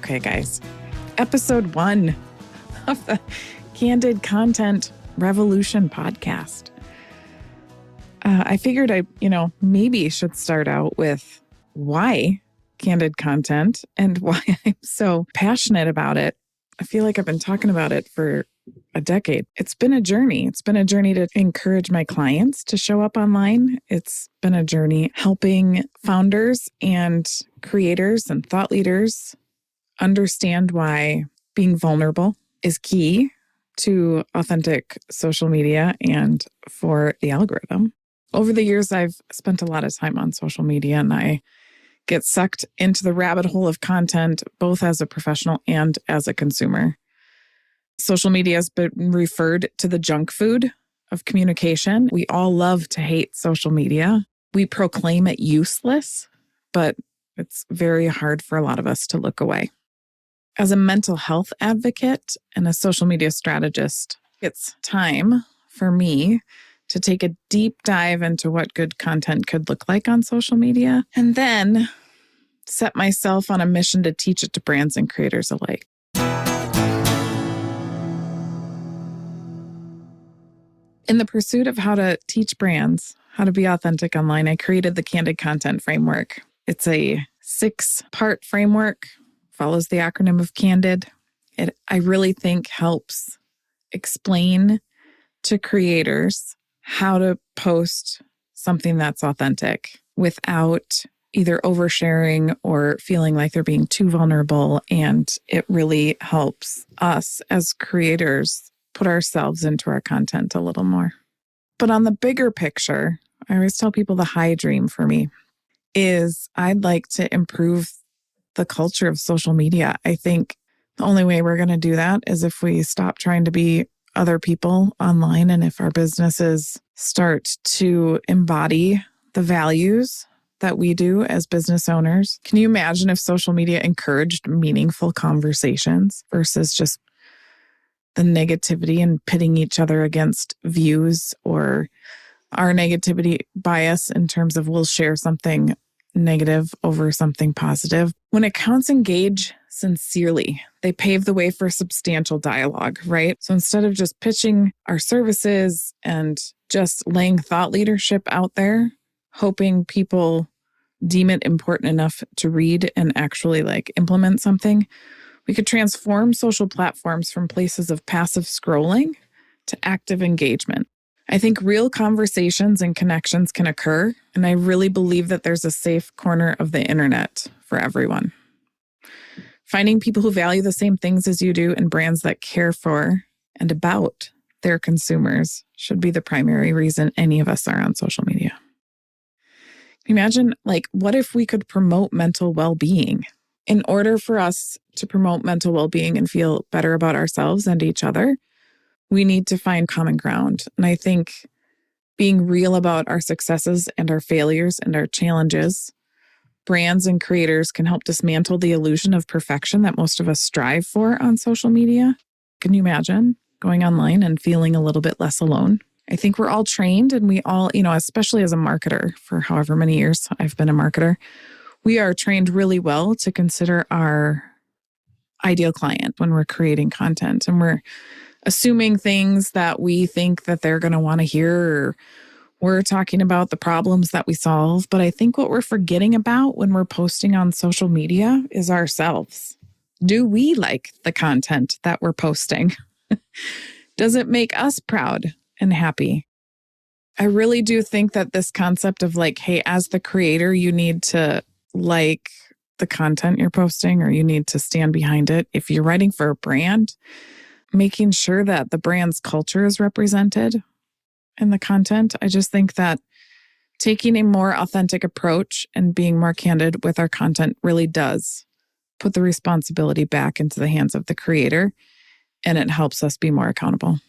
Okay, guys. Episode 1 of the Candid Content Revolution podcast. I figured I maybe should start out with why candid content and why I'm so passionate about it. I feel like I've been talking about it for a decade. It's been a journey. It's been a journey to encourage my clients to show up online. It's been a journey helping founders and creators and thought leaders understand why being vulnerable is key to authentic social media and for the algorithm. Over the years, I've spent a lot of time on social media, and I get sucked into the rabbit hole of content, both as a professional and as a consumer. Social media has been referred to the junk food of communication. We all love to hate social media. We proclaim it useless, but it's very hard for a lot of us to look away. As a mental health advocate and a social media strategist, it's time for me to take a deep dive into what good content could look like on social media, and then set myself on a mission to teach it to brands and creators alike. In the pursuit of how to teach brands how to be authentic online, I created the Candid Content Framework. It's a 6-part framework, follows the acronym of Candid. I really think helps explain to creators how to post something that's authentic without either oversharing or feeling like they're being too vulnerable. And it really helps us as creators put ourselves into our content a little more. But on the bigger picture, I always tell people the high dream for me is I'd like to improve the culture of social media. I think the only way we're going to do that is if we stop trying to be other people online, and if our businesses start to embody the values that we do as business owners. Can you imagine if social media encouraged meaningful conversations versus just the negativity and pitting each other against views, or our negativity bias in terms of we'll share something negative over something positive? When accounts engage sincerely, they pave the way for substantial dialogue, right? So instead of just pitching our services and just laying thought leadership out there, hoping people deem it important enough to read and actually implement something, we could transform social platforms from places of passive scrolling to active engagement. I think real conversations and connections can occur, and I really believe that there's a safe corner of the internet for everyone. Finding people who value the same things as you do and brands that care for and about their consumers should be the primary reason any of us are on social media. Imagine, what if we could promote mental well-being? In order for us to promote mental well-being and feel better about ourselves and each other, we need to find common ground. And I think being real about our successes and our failures and our challenges, brands and creators can help dismantle the illusion of perfection that most of us strive for on social media. Can you imagine going online and feeling a little bit less alone? I think we're all trained, and we all, especially as a marketer, for however many years I've been a marketer, we are trained really well to consider our ideal client when we're creating content, and we're assuming things that we think that they're going to want to hear, or we're talking about the problems that we solve. But I think what we're forgetting about when we're posting on social media is ourselves. Do we like the content that we're posting? Does it make us proud and happy? I really do think that this concept of hey, as the creator, you need to like the content you're posting, or you need to stand behind it. If you're writing for a brand, making sure that the brand's culture is represented in the content. I just think that taking a more authentic approach and being more candid with our content really does put the responsibility back into the hands of the creator, and it helps us be more accountable.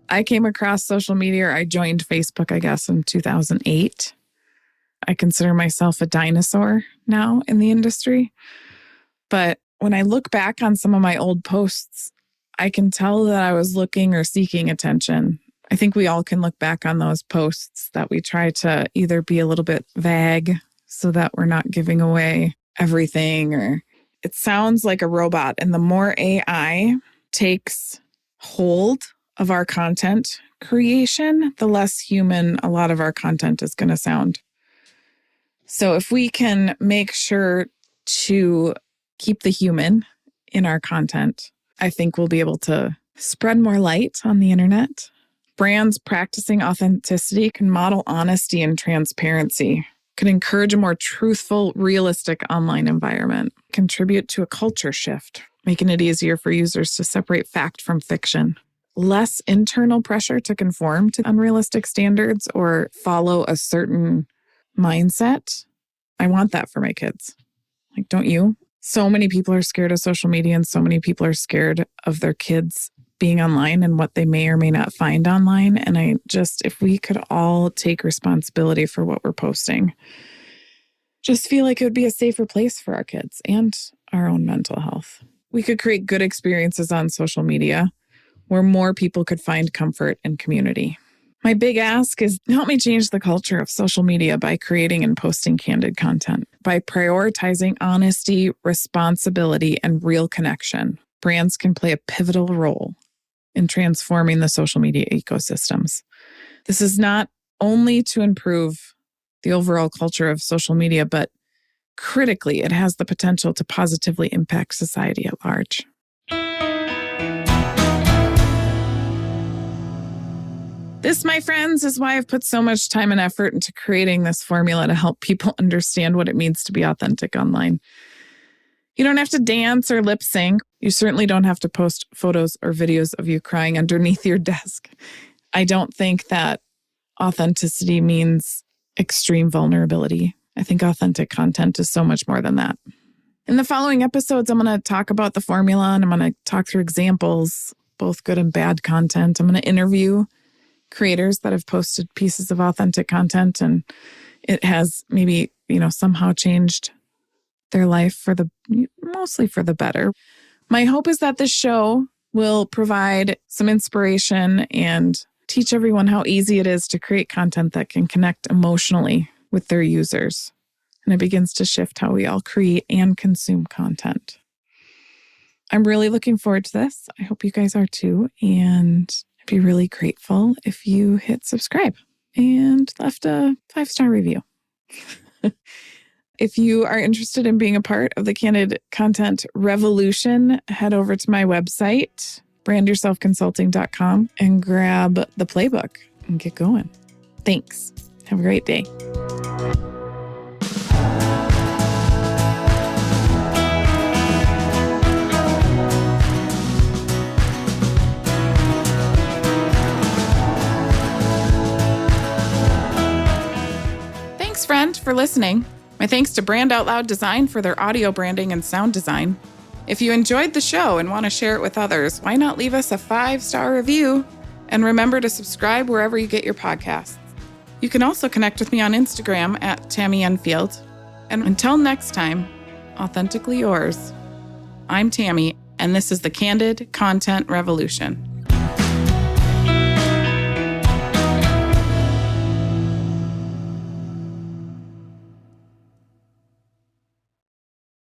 I came across social media, or I joined Facebook, I guess, in 2008. I consider myself a dinosaur now in the industry. But when I look back on some of my old posts, I can tell that I was looking or seeking attention. I think we all can look back on those posts that we try to either be a little bit vague so that we're not giving away everything, or it sounds like a robot. And the more AI takes hold of our content creation, the less human a lot of our content is going to sound. So if we can make sure to keep the human in our content, I think we'll be able to spread more light on the internet. Brands practicing authenticity can model honesty and transparency, can encourage a more truthful, realistic online environment, contribute to a culture shift, making it easier for users to separate fact from fiction, less internal pressure to conform to unrealistic standards or follow a certain mindset. I want that for my kids. Like, don't you? So many people are scared of social media, and so many people are scared of their kids being online and what they may or may not find online. And if we could all take responsibility for what we're posting, just feel like it would be a safer place for our kids and our own mental health. We could create good experiences on social media where more people could find comfort and community. My big ask is help me change the culture of social media by creating and posting candid content, by prioritizing honesty, responsibility, and real connection. Brands can play a pivotal role in transforming the social media ecosystems. This is not only to improve the overall culture of social media, but critically, it has the potential to positively impact society at large. This, my friends, is why I've put so much time and effort into creating this formula to help people understand what it means to be authentic online. You don't have to dance or lip sync. You certainly don't have to post photos or videos of you crying underneath your desk. I don't think that authenticity means extreme vulnerability. I think authentic content is so much more than that. In the following episodes, I'm going to talk about the formula, and I'm going to talk through examples, both good and bad content. I'm going to interview creators that have posted pieces of authentic content, and it has maybe, somehow changed their life mostly for the better. My hope is that this show will provide some inspiration and teach everyone how easy it is to create content that can connect emotionally with their users. And it begins to shift how we all create and consume content. I'm really looking forward to this. I hope you guys are too. And I'd be really grateful if you hit subscribe and left a 5-star review. If you are interested in being a part of the Candid content revolution, head over to my website, brandyourselfconsulting.com, and grab the playbook and get going. Thanks. Have a great day. Thanks, friend, for listening. My thanks to Brand Out Loud Design for their audio branding and sound design. If you enjoyed the show and want to share it with others, why not leave us a 5-star review? And remember to subscribe wherever you get your podcasts. You can also connect with me on Instagram at Tammy Enfield. And until next time, authentically yours. I'm Tammy, and this is the Candid Content Revolution.